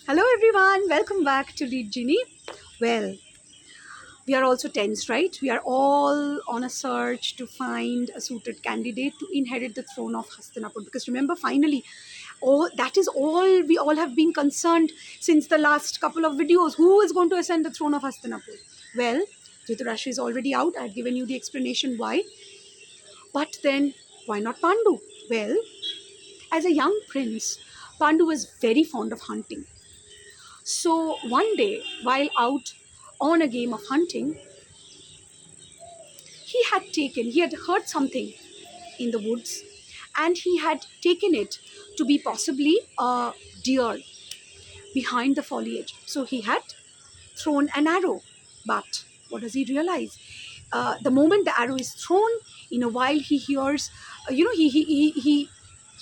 Hello everyone, welcome back to Read Ginny. Well, we are also tense, right? We are all on a search to find a suited candidate to inherit the throne of Hastinapur. Because remember, finally, all that is all we all have been concerned since the last couple of videos. Who is going to ascend the throne of Hastinapur? Well, Dhritarashtra is already out. I had given you the explanation why. But then, why not Pandu? Well, as a young prince, Pandu was very fond of hunting. So one day, while out on a game of hunting, he had heard something in the woods and he had taken it to be possibly a deer behind the foliage. So he had thrown an arrow. But what does he realize? The moment the arrow is thrown, in a while he hears, he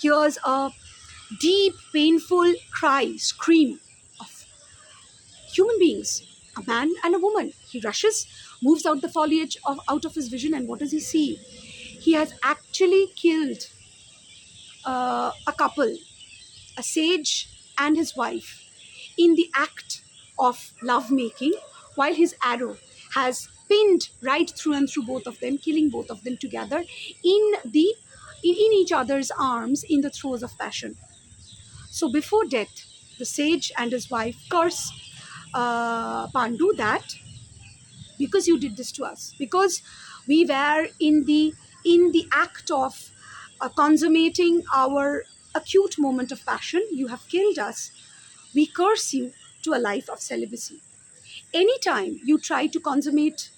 hears a deep, painful cry, scream of human beings, a man and a woman. He rushes, moves out the foliage out of his vision, and what does he see? He has actually killed a couple, a sage and his wife, in the act of lovemaking, while his arrow has pinned right through and through both of them, killing both of them together in each other's arms in the throes of passion. So before death, the sage and his wife curse Pandu that because you did this to us, because we were in the act of consummating our acute moment of passion, you have killed us. We curse you to a life of celibacy. Anytime you try to consummate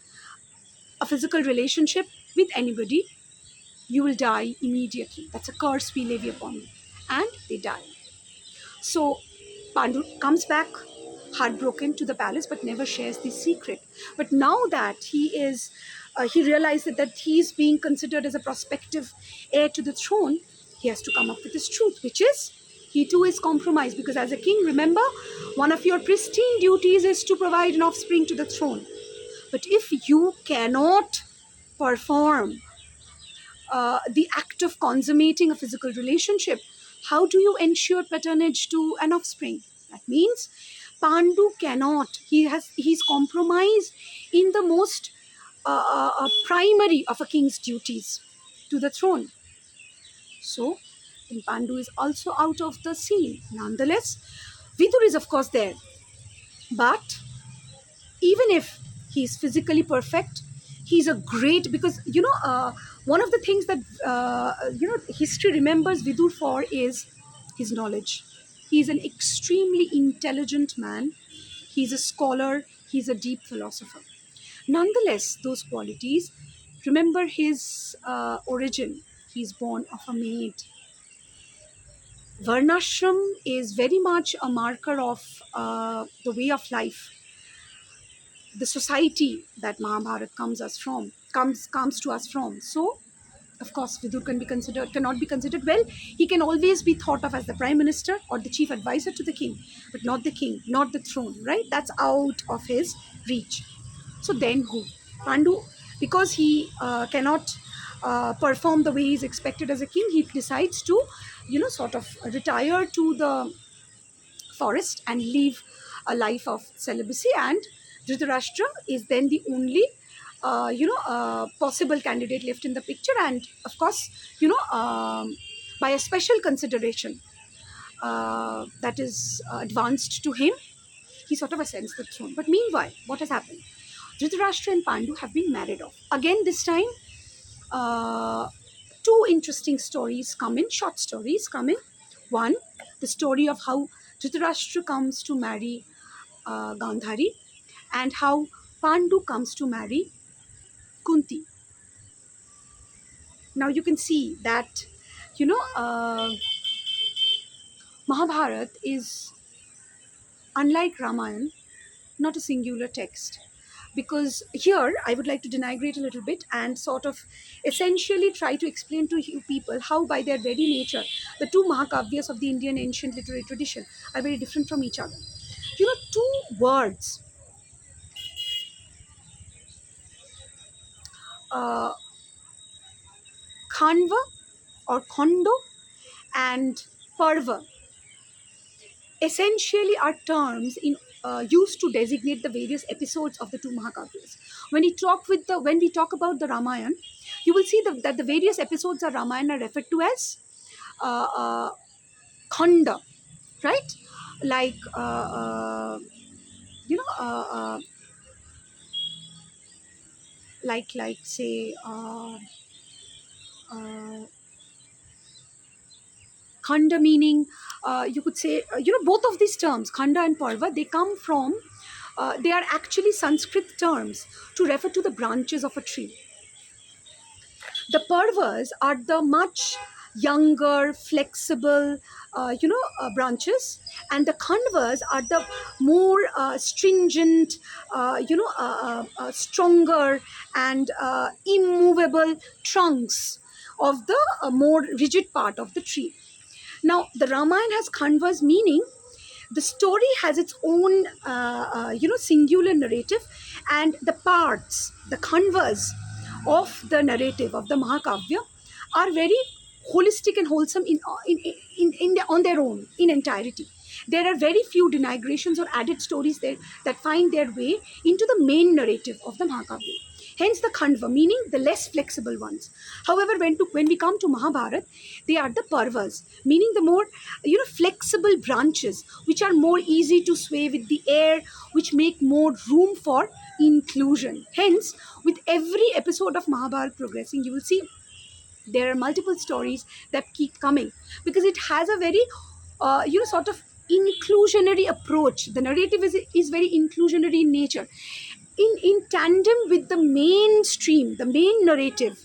a physical relationship with anybody, you will die immediately. That's a curse we levy upon you. And they die. So Pandu comes back heartbroken to the palace, but never shares the secret. But now that he realized that he is being considered as a prospective heir to the throne, he has to come up with this truth, which is he too is compromised. Because as a king, remember, one of your pristine duties is to provide an offspring to the throne. But if you cannot perform the act of consummating a physical relationship, how do you ensure patronage to an offspring? That means Pandu cannot. He's compromised in the most primary of a king's duties to the throne. So, then Pandu is also out of the scene. Nonetheless, Vidur is of course there, but even if he's physically perfect, he's a great, because one of the things that history remembers Vidur for is his knowledge. He's an extremely intelligent man. He's a scholar. He's a deep philosopher. Nonetheless, those qualities, remember his origin. He's born of a maid. Varnashram is very much a marker of the way of life, the society that Mahabharata comes to us from. So, of course, Vidur cannot be considered. Well, he can always be thought of as the prime minister or the chief advisor to the king, but not the king, not the throne. Right? That's out of his reach. So then who? Pandu, because he cannot perform the way he's expected as a king, he decides to, sort of retire to the forest and live a life of celibacy. And Dhritarashtra is then the only, possible candidate left in the picture. And of course, by a special consideration that is advanced to him, he sort of ascends the throne. But meanwhile, what has happened? Dhritarashtra and Pandu have been married off. Again, this time, uh, two interesting stories come in, short stories come in. One, the story of how Dhritarashtra comes to marry Gandhari, and how Pandu comes to marry Kunti. Now you can see that, you know, uh, Mahabharata is, unlike Ramayana, not a singular text. Because here I would like to denigrate a little bit and sort of essentially try to explain to you people how, by their very nature, the two Mahakavyas of the Indian ancient literary tradition are very different from each other. Two words, uh, Khanva or Khondo and Parva, essentially are terms used to designate the various episodes of the two Mahakavyas. When we talk about the Ramayana, you will see that the various episodes of Ramayana are referred to as uh, uh, khanda, right? Like you know, like say uh, khanda meaning, you could say, both of these terms, khanda and parva, they come from, they are actually Sanskrit terms to refer to the branches of a tree. The parvas are the much younger, flexible, branches, and the khandvas are the more stringent, stronger and immovable trunks of the more rigid part of the tree. Now, the Ramayana has khandvas, meaning the story has its own, singular narrative, and the parts, the khandvas of the narrative of the Mahakavya are very holistic and wholesome on their own in entirety. There are very few denigrations or added stories there that find their way into the main narrative of the Mahakavya. Hence the Khandva, meaning the less flexible ones. However, when we come to Mahabharata, they are the Parvas, meaning the more flexible branches, which are more easy to sway with the air, which make more room for inclusion. Hence, with every episode of Mahabharata progressing, you will see there are multiple stories that keep coming, because it has a very sort of inclusionary approach. The narrative is very inclusionary in nature, in tandem with the mainstream, the main narrative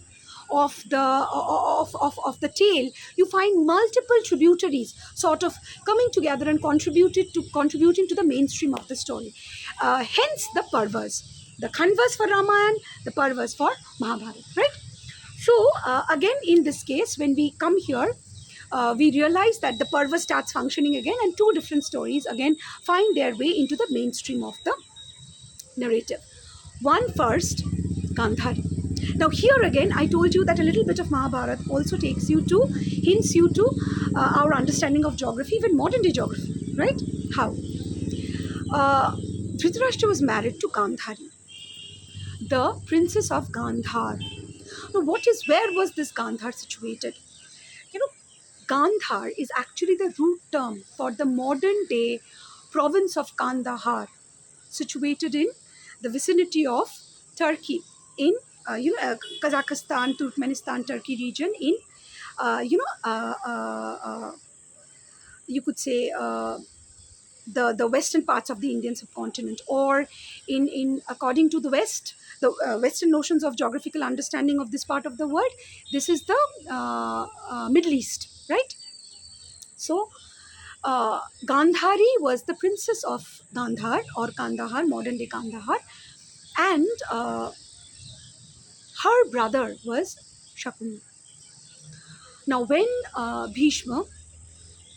of the tale. You find multiple tributaries sort of coming together and contributing to the mainstream of the story. Hence the parvas, the khandvas for Ramayana, the parvas for Mahabharata, right? So again, in this case, when we come here, we realize that the parva starts functioning again, and two different stories again find their way into the mainstream of the narrative. One first, Gandhari. Now here again, I told you that a little bit of Mahabharata also hints you to our understanding of geography, even modern day geography, right? How? Uh, Dhritarashtra was married to Gandhari, the princess of Gandhar. Now, where was this Gandhar situated? You know, Gandhar is actually the root term for the modern day province of Kandahar, situated in the vicinity of Turkey, in Kazakhstan, Turkmenistan, Turkey region, in you could say the western parts of the Indian subcontinent, or in according to the Western notions of geographical understanding of this part of the world, this is the Middle East, right? So Gandhari was the princess of Gandhar or Kandahar, modern day Kandahar, and her brother was Shakuni. Now, when Bhishma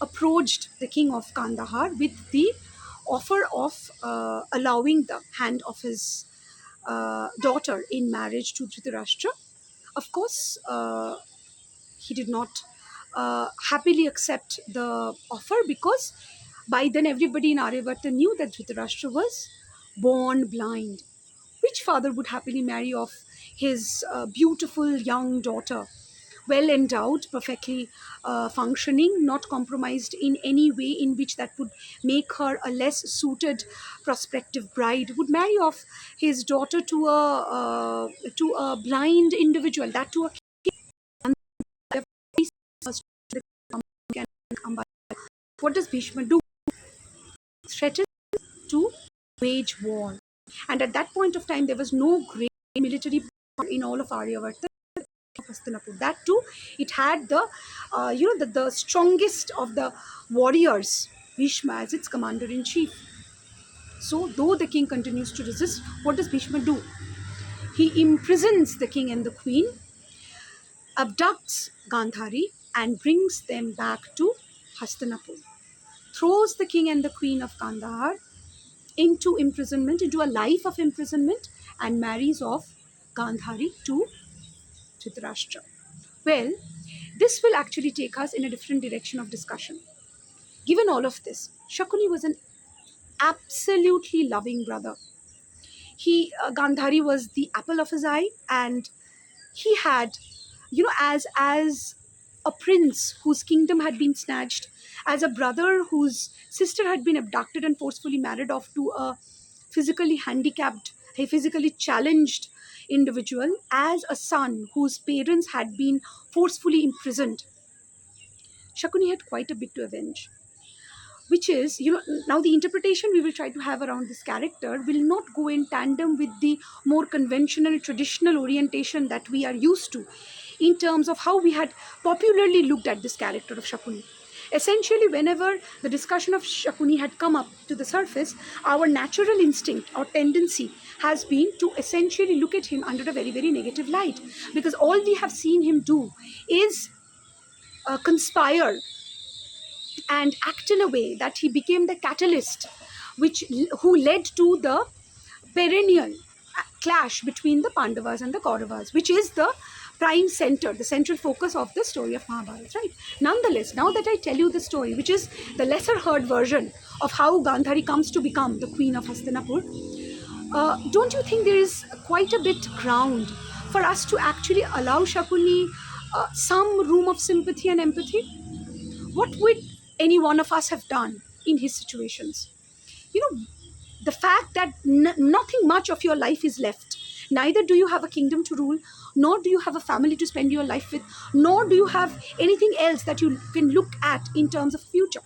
approached the king of Kandahar with the offer of allowing the hand of his daughter in marriage to Dhritarashtra, of course, he did not happily accept the offer, because by then everybody in Aryavata knew that Dhritarashtra was born blind. Which father would happily marry off his beautiful young daughter, well endowed, perfectly functioning, not compromised in any way in which that would make her a less suited prospective bride, would marry off his daughter to a blind individual, that to a what does Bhishma do? Threatens to wage war. And at that point of time, there was no great military power in all of Aryavata. Hastinapur. That too, it had the strongest of the warriors, Bhishma, as its commander in chief. So, though the king continues to resist, what does Bhishma do? He imprisons the king and the queen, abducts Gandhari, and brings them back to Hastinapur. Throws the king and the queen of Kandahar into imprisonment, into a life of imprisonment, and marries off Gandhari to Dhritarashtra. Well, this will actually take us in a different direction of discussion. Given all of this, Shakuni was an absolutely loving brother. Gandhari was the apple of his eye, and he had, as a prince whose kingdom had been snatched, as a brother whose sister had been abducted and forcefully married off to a physically handicapped, a physically challenged individual, as a son whose parents had been forcefully imprisoned. Shakuni had quite a bit to avenge, which is, now the interpretation we will try to have around this character will not go in tandem with the more conventional traditional orientation that we are used to in terms of how we had popularly looked at this character of Shakuni. Essentially, whenever the discussion of Shakuni had come up to the surface, our natural instinct or tendency has been to essentially look at him under a very, very negative light, because all we have seen him do is conspire and act in a way that he became the catalyst which who led to the perennial clash between the Pandavas and the Kauravas, which is the prime center, the central focus of the story of Mahabharata, right? Nonetheless, now that I tell you the story, which is the lesser heard version of how Gandhari comes to become the queen of Hastinapur, don't you think there is quite a bit ground for us to actually allow Shakuni some room of sympathy and empathy? What would any one of us have done in his situations? You know, the fact that nothing much of your life is left. Neither do you have a kingdom to rule, nor do you have a family to spend your life with, nor do you have anything else that you can look at in terms of future.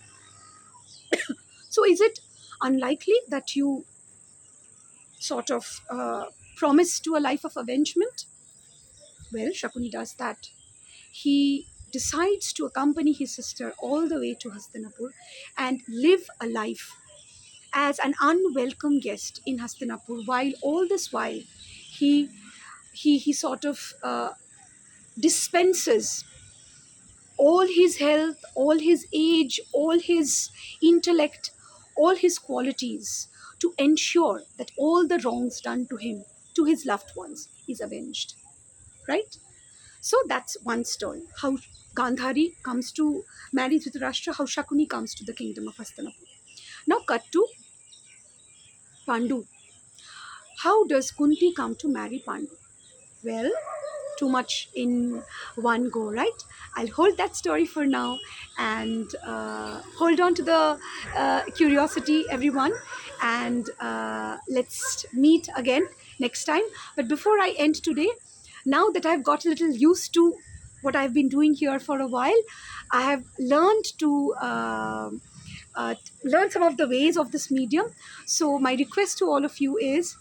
So, is it unlikely that you sort of promise to a life of avengement? Well, Shakuni does that. He decides to accompany his sister all the way to Hastinapur and live a life as an unwelcome guest in Hastinapur. While all this while, he he sort of dispenses all his health, all his age, all his intellect, all his qualities to ensure that all the wrongs done to him, to his loved ones, is avenged. Right? So that's one story. How Gandhari comes to marry Dhritarashtra, how Shakuni comes to the kingdom of Hastinapur. Now cut to Pandu. How does Kunti come to marry Pandu? Well, too much in one go, right? I'll hold that story for now, and hold on to the curiosity, everyone. And let's meet again next time. But before I end today, now that I've got a little used to what I've been doing here for a while, I have learned to uh, learn some of the ways of this medium. So my request to all of you is,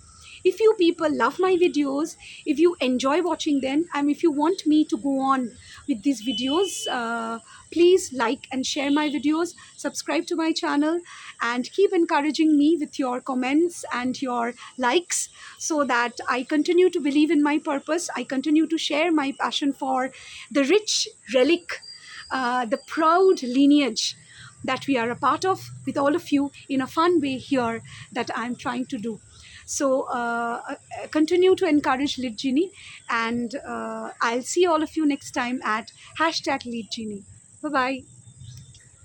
if you people love my videos, if you enjoy watching them, and if you want me to go on with these videos, please like and share my videos, subscribe to my channel, and keep encouraging me with your comments and your likes, so that I continue to believe in my purpose. I continue to share my passion for the rich relic, the proud lineage that we are a part of with all of you in a fun way here that I'm trying to do. So continue to encourage Lead Genie, and I'll see all of you next time at #Lead Genie. Bye bye.